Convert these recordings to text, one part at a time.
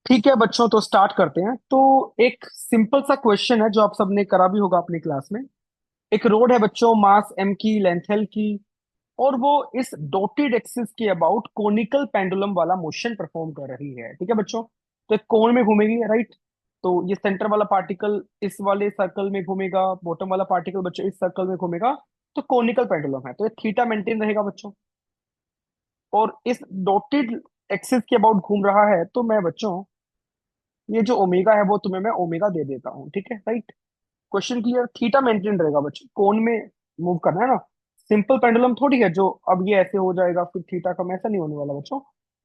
ठीक है बच्चों, तो स्टार्ट करते हैं। तो एक सिंपल सा क्वेश्चन है जो आप सबने करा भी होगा अपनी क्लास में। एक रोड है बच्चों, मास एम की, लेंथ एल की, और वो इस डॉटेड एक्सिस के अबाउट कोनिकल पेंडुलम वाला मोशन परफॉर्म कर रही है। ठीक है बच्चों, तो एक कोण में घूमेगी, राइट। तो ये सेंटर वाला पार्टिकल इस वाले सर्कल में घूमेगा, बॉटम वाला पार्टिकल बच्चों इस सर्कल में घूमेगा। तो कोनिकल पेंडुलम है, तो ये थीटा मेंटेन रहेगा बच्चों। और इस डॉटेड एक्सिस के अबाउट घूम रहा है, तो मैं बच्चों ये जो ओमेगा है वो तुम्हें मैं ओमेगा दे देता हूँ। ठीक है, right. Question clear. Theta maintain रहेगा बच्चों, कोण में मूव करना है ना। सिंपल पेंडुलम थोड़ी है जो अब ये ऐसे हो जाएगा फिर थीटा कम, ऐसा नहीं होने वाला बच्चों।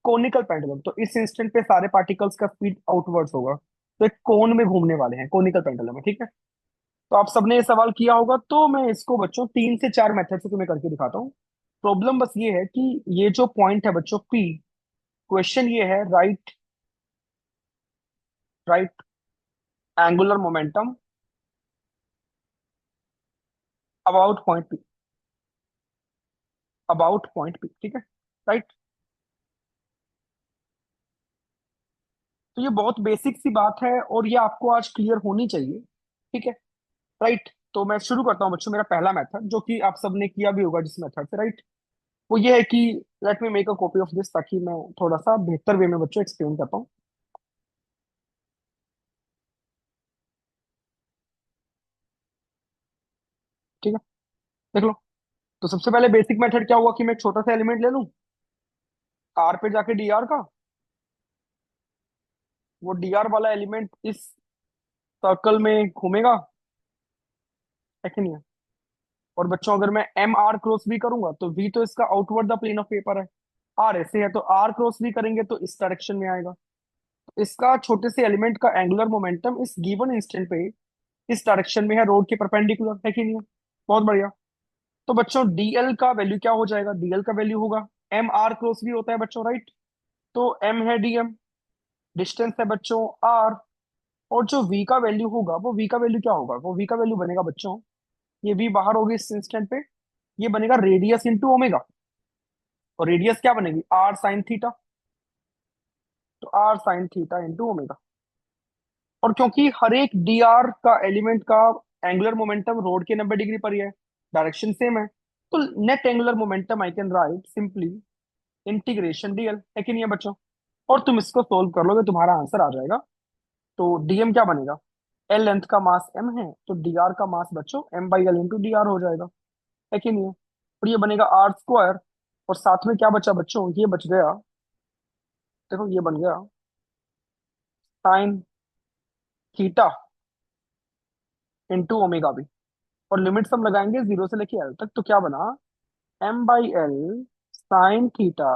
कोनिकल पेंडुलम, तो इस इंस्टेंट पे सारे पार्टिकल्स का स्पीड आउटवर्ड्स होगा, तो एक कोण में घूमने वाले हैं, कोनिकल पेंडुलम है। ठीक है, तो आप सबने ये सवाल किया होगा, तो मैं इसको बच्चों 3 से 4 मेथड से तुम्हें करके दिखाता हूँ। प्रॉब्लम बस ये है कि ये जो पॉइंट है बच्चों पी, क्वेश्चन ये है, right right angular momentum about point P, about point P. ठीक है, राइट। तो ये बहुत बेसिक सी बात है और ये आपको आज क्लियर होनी चाहिए। ठीक है, राइट। तो मैं शुरू करता हूँ बच्चों, मेरा पहला मेथड जो कि आप सबने किया भी होगा जिस मेथड से, राइट। वो ये है कि let me make a copy of this, ताकि मैं थोड़ा सा बेहतर वे में बच्चों एक्सप्लेन कर पाऊँ। ठीक है, देख लो। तो सबसे पहले बेसिक मेथड क्या हुआ कि मैं एक छोटा सा एलिमेंट ले लूं, आर पे जाके डी आर का, वो डी आर वाला एलिमेंट इस सर्कल में घूमेगा, है कि नहीं है। और बच्चों अगर मैं एम आर क्रॉस भी करूंगा तो वी तो इसका outward the plane of paper है, आर ऐसे है, तो आर क्रॉस भी करेंगे तो इस डायरेक्शन में आएगा। तो इसका छोटे से एलिमेंट का एंगुलर मोमेंटम इस गिवन इंस्टेंट पे इस डायरेक्शन में है, रोड के परपेंडिकुलर, है कि नहीं है। बहुत बढ़िया। तो बच्चों डीएल का वैल्यू क्या हो जाएगा, डीएल का वैल्यू होगा, एम आर क्रॉस भी होता है बच्चों, राइट। तो एम है डीएम, डिस्टेंस है बच्चों आर, और जो वी का वैल्यू होगा वो वी का वैल्यू क्या होगा, वो वी का वैल्यू बनेगा बच्चों, ये वी बाहर होगी इस इंस्टेंट पे, ये बनेगा रेडियस इंटू ओमेगा। और रेडियस क्या बनेगी, आर साइन थीटा। तो R sine theta into omega. और क्योंकि हर एक डी आर का एलिमेंट का एंगुलर मोमेंटम रोड के 90 डिग्री पर ही है, डायरेक्शन सेम है, तो net angular momentum I can write simply integration DL, है कि नहीं है बच्चों। और तुम इसको सोल्व कर लोगे, तुम्हारा आंसर आ जाएगा। तो डीएम क्या बनेगा, एल लेंथ का मास एम है, तो डी आर का मास बच्चों M by L into D R हो जाएगा, है कि नहीं है। और ये बनेगा आर स्क्वायर, और साथ में क्या बचा बच्चों, ये बच गया, देखो ये बन गया साइन थीटा इंटू ओमेगा भी। और लिमिट्स हम लगाएंगे 0 से लेके एल तक, तो क्या बना, M by L sine theta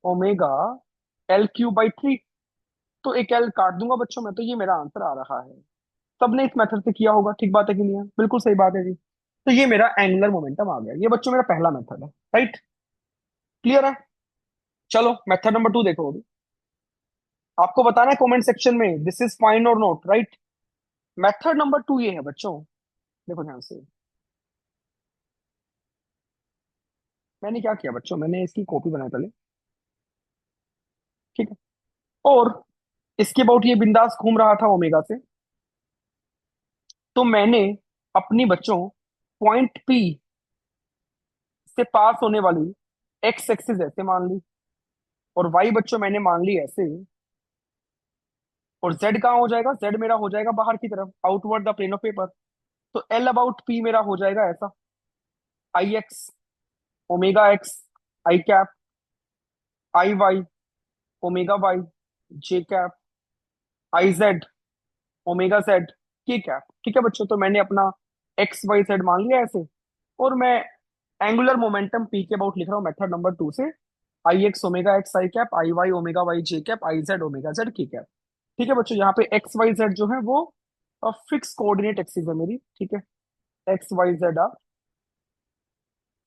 omega L Q by 3। तो एक एल काट दूंगा बच्चों में, तो ये मेरा आंसर आ रहा है। सबने इस मेथड से किया होगा, ठीक बात है कि नहीं है, बिल्कुल सही बात है जी। तो ये मेरा एंगुलर मोमेंटम आ गया, ये बच्चों मेरा पहला मेथड है, राइट। क्लियर है। चलो मेथड नंबर 2 देखो अभी। आपको बताना है कमेंट सेक्शन में दिस इज फाइन और नॉट, राइट। मेथड नंबर 2 ये है बच्चों, देखो ध्यान से। मैंने क्या किया बच्चों, मैंने इसकी कॉपी बनाई पहले, ठीक है। और इसके अबाउट ये बिंदास घूम रहा था ओमेगा से, तो मैंने अपनी बच्चों पॉइंट पी से पास होने वाली एक्स एक्सिस ऐसे मान ली, और वाई बच्चों मैंने मान ली ऐसे। और जेड कहाँ हो जाएगा, जेड मेरा हो जाएगा बाहर की तरफ, outward the plane of paper. तो एल अबाउट पी मेरा हो जाएगा ऐसा, I X omega X I cap, I Y omega Y J cap, I Z omega Z के कैप। ठीक है बच्चों, तो मैंने अपना एक्स वाई जेड मान लिया ऐसे। और मैं एंगुलर मोमेंटम पी के अबाउट लिख रहा हूँ मेथड नंबर 2 से, I X omega X I cap, I Y omega Y J cap, I Z omega Z की कैप। ठीक है बच्चों, यहाँ पे एक्स वाई जेड जो है वो फिक्स कोऑर्डिनेट एक्सिस है मेरी, ठीक है। X Y Z are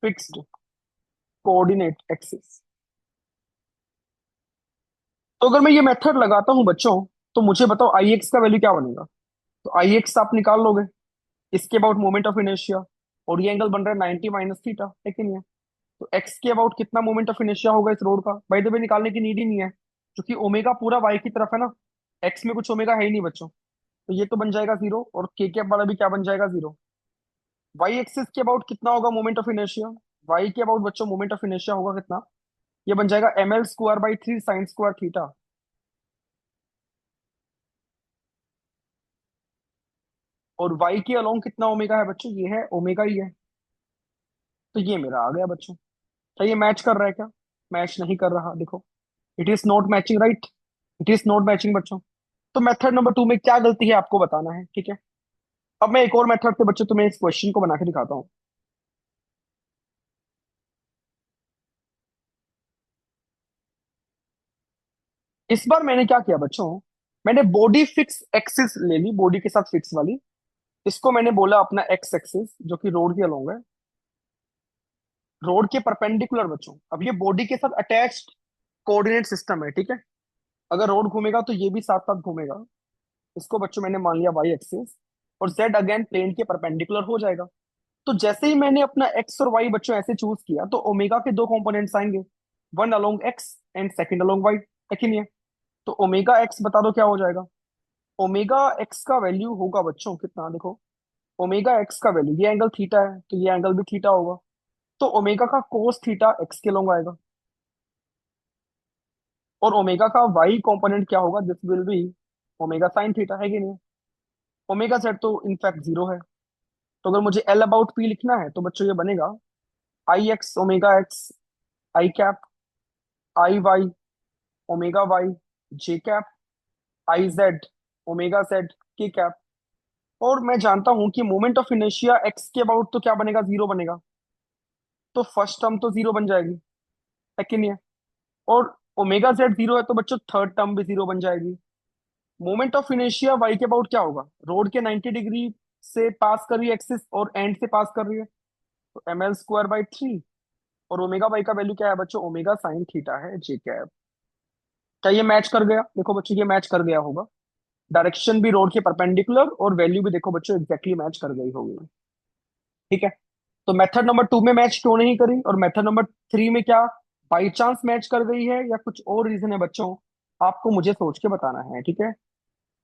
fixed coordinate axis. तो अगर मैं ये मेथड लगाता हूँ बच्चों, तो मुझे बताओ आई एक्स का वैल्यू क्या बनेगा। तो आई एक्स आप निकाल लोगे, इसके अबाउट मोमेंट ऑफ इनर्शिया, और ये एंगल बन रहा है 90 माइनस थीटा, है कि नहीं है। तो एक्स के अबाउट कितना मोमेंट ऑफ इनर्शिया होगा इस रोड का, बाय द वे निकालने की नीड ही नहीं है। क्योंकि ओमेगा पूरा वाई की तरफ है ना, एक्स में कुछ ओमेगा है ही नहीं बच्चों, तो ये तो बन जाएगा जीरो, और के कैप वाला भी क्या बन जाएगा, जीरो। वाई एक्सिस के अबाउट कितना होगा मोमेंट ऑफ इनर्शिया, वाई के अबाउट बच्चों मोमेंट ऑफ इनर्शिया होगा कितना, ये बन जाएगा ml²/3 साइन स्क्वायर थीटा। और वाई के अलोंग कितना ओमेगा है बच्चों, ये है ओमेगा ही है। तो ये मेरा आ गया बच्चों। क्या ये मैच कर रहा है क्या, मैच नहीं कर रहा देखो, it is not matching right, it is not matching बच्चों। तो मेथड नंबर 2 में क्या गलती है आपको बताना है, ठीक है। अब मैं एक और मेथड से बच्चों तुम्हें इस क्वेश्चन को बना के दिखाता हूँ। इस बार मैंने क्या किया बच्चों, मैंने बॉडी फिक्स एक्सिस ले ली, बॉडी के साथ फिक्स वाली, इसको मैंने बोला अपना एक्स एक्सिस जो कि रोड के अलोंग है, रोड के परपेंडिकुलर बच्चों। अब ये बॉडी के साथ अटैच्ड कोऑर्डिनेट सिस्टम है, ठीक है। अगर रोड घूमेगा तो ये भी साथ साथ घूमेगा, इसको बच्चों मैंने मान लिया वाई एक्सिस, और जेड अगेन प्लेन के परपेंडिकुलर हो जाएगा। तो जैसे ही मैंने अपना एक्स और वाई बच्चों ऐसे चूज किया, तो ओमेगा के दो कंपोनेंट्स आएंगे, one along X and second along Y, है कि नहीं है। तो ओमेगा एक्स बता दो क्या हो जाएगा, ओमेगा एक्स का वैल्यू होगा बच्चों कितना, देखो ओमेगा एक्स का वैल्यू, ये एंगल थीटा है तो ये एंगल भी थीटा होगा, तो ओमेगा का कोस थीटा एक्स के लॉन्ग आएगा। और ओमेगा का वाई कंपोनेंट क्या होगा, this will be omega sine theta, है कि नहीं। ओमेगा जेड तो इनफैक्ट जीरो है। तो अगर मुझे एल अबाउट पी लिखना है तो बच्चों ये बनेगा I X omega X I cap, I Y omega Y J cap, I Z omega Z के कैप। और मैं जानता हूं कि मोमेंट ऑफ इनर्शिया एक्स के अबाउट तो क्या बनेगा, जीरो बनेगा, तो फर्स्ट टर्म तो जीरो बन जाएगी, है कि नहीं है। और ओमेगा जेड जीरो है तो बच्चों थर्ड टर्म भी जीरो बन जाएगी। मोमेंट ऑफ इनर्शिया वाई के अबाउट क्या होगा, रोड के 90 डिग्री से पास कर रही है एक्सिस और एंड से पास कर रही है, तो ml²/3। और ओमेगा वाई का वैल्यू क्या है बच्चों, ओमेगा साइन थीटा है जे कैप। क्या ये मैच कर गया, देखो बच्चों ये मैच कर गया होगा, डायरेक्शन भी रोड के परपेंडिकुलर और वैल्यू भी देखो बच्चों एग्जैक्टली मैच कर गई होगी, ठीक है। तो मेथड नंबर 2 में मैच क्यों नहीं करी, और मेथड नंबर 3 में क्या बाई चांस मैच कर गई है या कुछ और रीजन है बच्चों, आपको मुझे सोच के बताना है, ठीक है।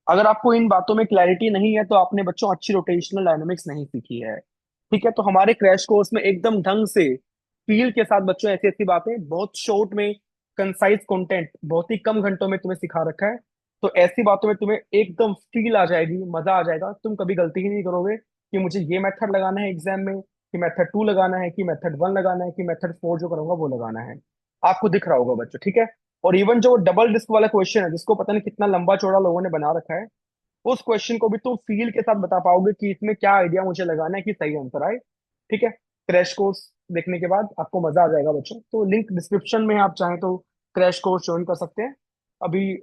अगर आपको इन बातों में क्लैरिटी नहीं है तो आपने बच्चों अच्छी रोटेशनल डायनामिक्स नहीं सीखी है, ठीक है। तो हमारे क्रैश कोर्स में एकदम ढंग से फील के साथ बच्चों ऐसी ऐसी बातें बहुत शॉर्ट में, कंसाइज कंटेंट बहुत ही कम घंटों में तुम्हें सिखा रखा है। तो ऐसी बातों में तुम्हें एकदम फील आ जाएगी, मजा आ जाएगा, तुम कभी गलती ही नहीं करोगे कि मुझे ये मेथड लगाना है एग्जाम में, कि मेथड 2 लगाना है, कि मेथड 1 लगाना है, कि मेथड 4 जो करूंगा वो लगाना है। आपको दिख रहा होगा बच्चों, ठीक है। और इवन जो डबल डिस्क वाला क्वेश्चन है जिसको पता नहीं कितना लंबा चौड़ा लोगों ने बना रखा है, उस क्वेश्चन को भी तुम फील के साथ बता पाओगे कि इसमें क्या आइडिया मुझे लगाना है कि सही आंसर आए, ठीक है। क्रैश कोर्स देखने के बाद आपको मजा आ जाएगा बच्चों, तो लिंक डिस्क्रिप्शन में है, आप चाहें तो क्रैश कोर्स ज्वाइन कर सकते हैं। अभी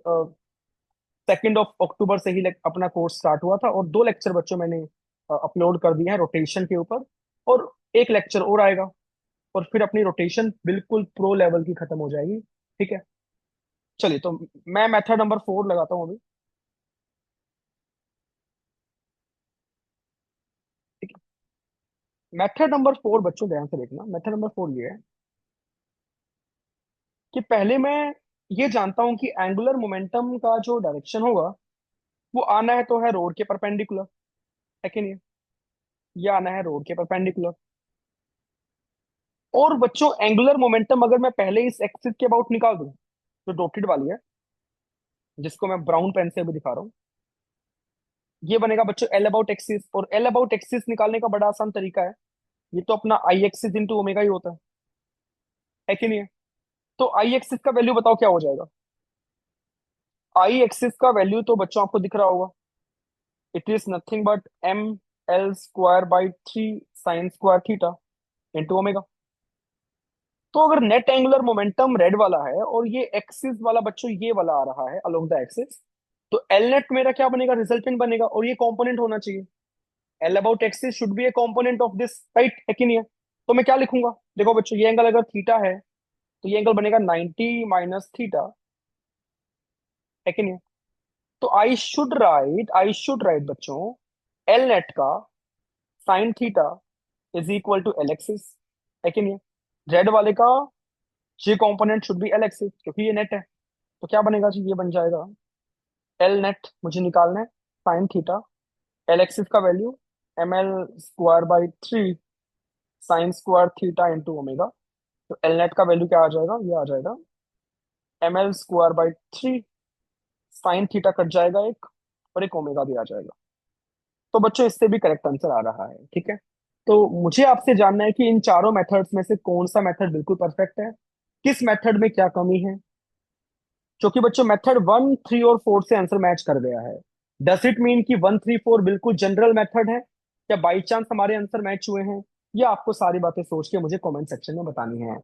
2 अक्टूबर से ही अपना कोर्स स्टार्ट हुआ था, और 2 लेक्चर बच्चों मैंने अपलोड कर दिए हैं रोटेशन के ऊपर, और एक लेक्चर और आएगा, और फिर अपनी रोटेशन बिल्कुल प्रो लेवल की खत्म हो जाएगी, ठीक है। चलिए तो मैं मेथड नंबर 4 लगाता हूँ अभी, ठीक है। मेथड नंबर 4 बच्चों ध्यान से देखना, मेथड नंबर 4 ये है कि पहले मैं ये जानता हूं कि एंगुलर मोमेंटम का जो डायरेक्शन होगा वो आना है तो है रोड के परपेंडिकुलर, है कि नहीं। ये आना है रोड के परपेंडिकुलर। और बच्चों एंगुलर मोमेंटम अगर मैं पहले इस एक्सिस के अबाउट निकाल दूं, जो डॉटेड वाली है, जिसको मैं ब्राउन पेन से भी दिखा रहा हूँ, ये बनेगा बच्चों एल अबाउट एक्सिस। और एल अबाउट एक्सिस निकालने का बड़ा आसान तरीका है, ये तो अपना आई एक्सिस इंटू ओमेगा ही होता है कि नहीं है। तो आई एक्सिस का वैल्यू बताओ क्या हो जाएगा, आई एक्सिस का वैल्यू तो बच्चों आपको दिख रहा होगा, it is nothing but ml²/3 sine square theta into omega. तो अगर नेट एंगुलर मोमेंटम रेड वाला है और ये एक्सिस वाला बच्चों ये वाला आ रहा है अलोंग द एक्सिस, तो एल नेट मेरा क्या बनेगा, रिजल्टेंट बनेगा, और ये कंपोनेंट होना चाहिए। L about axis should be A component of this, right, है कि नहीं है। तो मैं क्या लिखूंगा, देखो बच्चों ये एंगल अगर थीटा है तो ये एंगल बनेगा 90 माइनस थीटा, है कि नहीं है? तो आई शुड राइट बच्चों एल नेट का sine theta is equal to L axis, है कि नहीं है। रेड वाले का ये component should be L axis क्योंकि ये नेट है। तो क्या बनेगा जी, ये बन जाएगा एल नेट मुझे निकालना है, साइन थीटा, एल एक्सिस का value ml² by 3 sine square theta into omega. तो एल नेट का वैल्यू क्या आ जाएगा, ये आ जाएगा ml² by 3 sine theta cut जाएगा एक, और एक ओमेगा भी आ जाएगा। तो बच्चों इससे भी करेक्ट आंसर आ रहा है, ठीक है। तो मुझे आपसे जानना है कि इन चारों मेथड्स में से कौन सा मेथड बिल्कुल परफेक्ट है, किस मेथड में क्या कमी है। क्योंकि बच्चों मेथड 1, 3 और 4 से आंसर मैच कर गया है। डस इट मीन कि 1, 3, 4 बिल्कुल जनरल मेथड है, या बाई चांस हमारे आंसर मैच हुए हैं? ये आपको सारी बातें सोच के मुझे कमेंट सेक्शन में बतानी है।